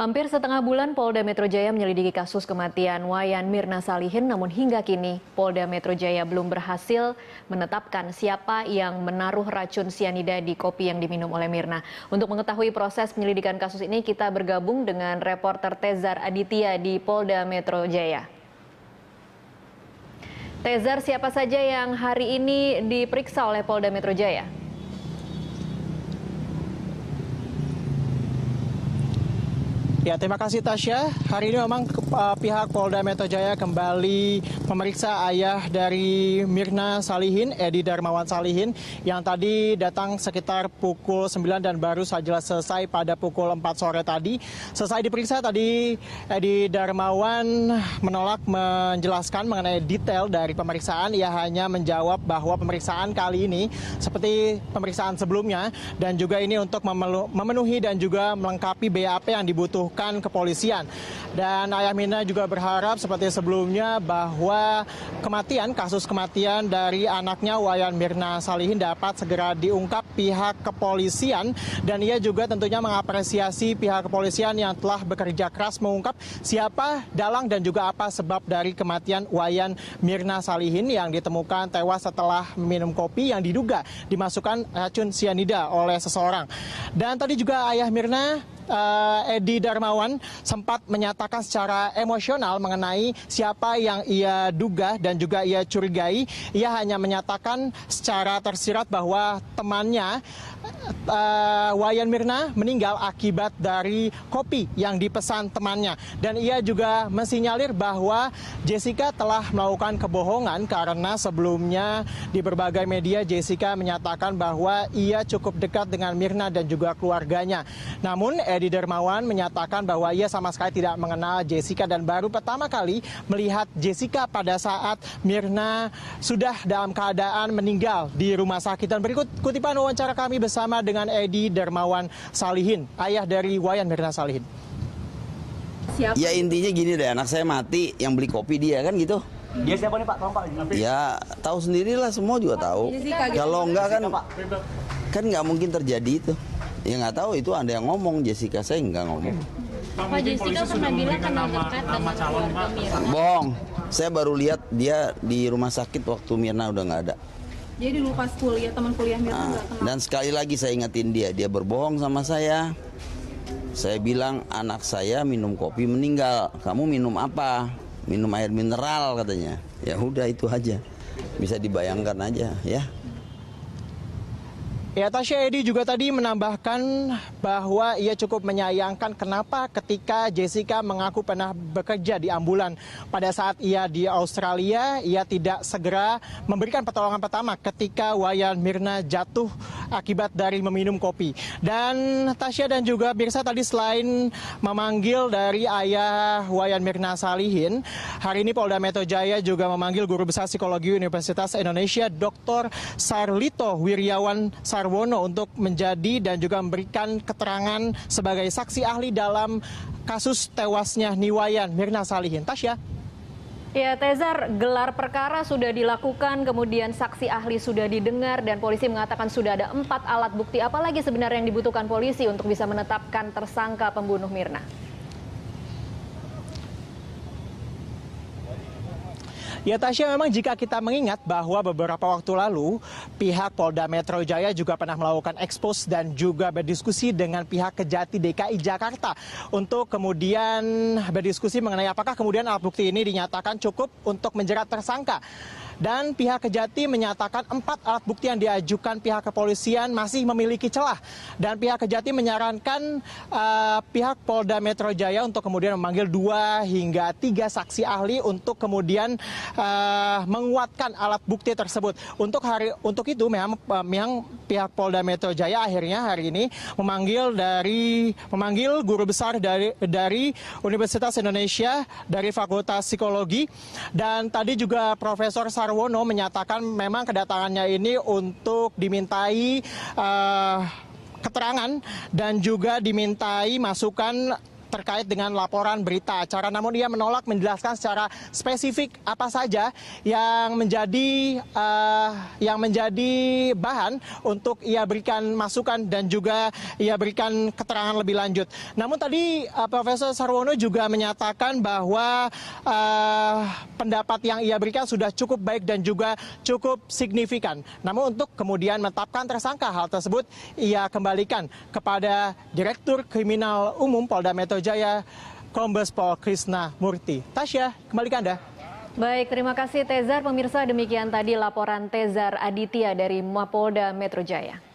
Hampir setengah bulan Polda Metro Jaya menyelidiki kasus kematian Wayan Mirna Salihin, namun hingga kini Polda Metro Jaya belum berhasil menetapkan siapa yang menaruh racun sianida di kopi yang diminum oleh Mirna. Untuk mengetahui proses penyelidikan kasus ini, kita bergabung dengan reporter Tezar Aditya di Polda Metro Jaya. Tezar, siapa saja yang hari ini diperiksa oleh Polda Metro Jaya? Ya, terima kasih Tasya. Hari ini memang pihak Polda Metro Jaya kembali memeriksa ayah dari Mirna Salihin, Edi Darmawan Salihin, yang tadi datang sekitar pukul 9 dan baru saja selesai pada pukul 4 sore tadi. Selesai diperiksa tadi, Edi Darmawan menolak menjelaskan mengenai detail dari pemeriksaan. Ia hanya menjawab bahwa pemeriksaan kali ini seperti pemeriksaan sebelumnya, dan juga ini untuk memenuhi dan juga melengkapi BAP yang dibutuhkan kepolisian. Dan ayah Mirna juga berharap seperti sebelumnya bahwa kasus kematian dari anaknya Wayan Mirna Salihin dapat segera diungkap pihak kepolisian, dan ia juga tentunya mengapresiasi pihak kepolisian yang telah bekerja keras mengungkap siapa dalang dan juga apa sebab dari kematian Wayan Mirna Salihin yang ditemukan tewas setelah minum kopi yang diduga dimasukkan racun sianida oleh seseorang. Dan tadi juga ayah Mirna, Edi Darmawan, sempat menyatakan secara emosional mengenai siapa yang ia duga dan juga ia curigai. Ia hanya menyatakan secara tersirat bahwa temannya Wayan Mirna meninggal akibat dari kopi yang dipesan temannya. Dan ia juga mensinyalir bahwa Jessica telah melakukan kebohongan karena sebelumnya di berbagai media Jessica menyatakan bahwa ia cukup dekat dengan Mirna dan juga keluarganya. Namun Edi Darmawan menyatakan bahwa ia sama sekali tidak mengenal Jessica dan baru pertama kali melihat Jessica pada saat Mirna sudah dalam keadaan meninggal di rumah sakit. Dan berikut kutipan wawancara kami bersama dengan Edi Darmawan Salihin, ayah dari Wayan Mirna Salihin. Ya intinya gini deh, anak saya mati, yang beli kopi dia kan gitu. Dia siapa nih Pak? Tolong Pak. Ya tahu sendirilah, semua juga tahu. Kalau enggak kan nggak mungkin terjadi itu. Ya nggak tahu, itu ada yang ngomong, Jessica, saya nggak ngomong. Pak, Jessica pernah bilang kenal dekat dengan keluarga Mirna. Bohong, saya baru lihat dia di rumah sakit waktu Mirna udah nggak ada. Jadi dulu pas kuliah, teman kuliah Mirna nggak kenal. Dan sekali lagi saya ingetin dia berbohong sama saya. Saya bilang anak saya minum kopi meninggal. Kamu minum apa? Minum air mineral katanya. Ya udah itu aja. Bisa dibayangkan aja ya. Ya, Tasya, Edi juga tadi menambahkan bahwa ia cukup menyayangkan kenapa ketika Jessica mengaku pernah bekerja di ambulan pada saat ia di Australia, ia tidak segera memberikan pertolongan pertama ketika Wayan Mirna jatuh akibat dari meminum kopi. Dan Tasya dan juga Birsa, tadi selain memanggil dari ayah Wayan Mirna Salihin, hari ini Polda Metro Jaya juga memanggil Guru Besar Psikologi Universitas Indonesia Dr. Sarlito Wiryawan Sarwono untuk menjadi dan juga memberikan keterangan sebagai saksi ahli dalam kasus tewasnya Wayan Mirna Salihin. Tasya. Ya, Tezar, gelar perkara sudah dilakukan, kemudian saksi ahli sudah didengar, dan polisi mengatakan sudah ada 4 alat bukti. Apalagi sebenarnya yang dibutuhkan polisi untuk bisa menetapkan tersangka pembunuh Mirna? Ya, Tasya, memang jika kita mengingat bahwa beberapa waktu lalu pihak Polda Metro Jaya juga pernah melakukan ekspos dan juga berdiskusi dengan pihak Kejati DKI Jakarta untuk kemudian berdiskusi mengenai apakah kemudian alat bukti ini dinyatakan cukup untuk menjerat tersangka. Dan pihak Kejati menyatakan 4 alat bukti yang diajukan pihak kepolisian masih memiliki celah. Dan pihak Kejati menyarankan pihak Polda Metro Jaya untuk kemudian memanggil 2 hingga 3 saksi ahli untuk kemudian menguatkan alat bukti tersebut. Untuk itu memang pihak Polda Metro Jaya akhirnya hari ini memanggil guru besar dari Universitas Indonesia dari Fakultas Psikologi, dan tadi juga Profesor Sarwono menyatakan memang kedatangannya ini untuk dimintai keterangan dan juga dimintai masukan terkait dengan laporan berita acara. Namun ia menolak menjelaskan secara spesifik apa saja yang menjadi bahan untuk ia berikan masukan dan juga ia berikan keterangan lebih lanjut. Namun tadi Profesor Sarwono juga menyatakan bahwa pendapat yang ia berikan sudah cukup baik dan juga cukup signifikan. Namun untuk kemudian menetapkan tersangka, hal tersebut ia kembalikan kepada Direktur Kriminal Umum Polda Metro Jaya, Kombes Pol Krisna Murty. Tasya, kembali ke Anda. Baik, terima kasih Tezar. Pemirsa, demikian tadi laporan Tezar Aditya dari Mapolda Metro Jaya.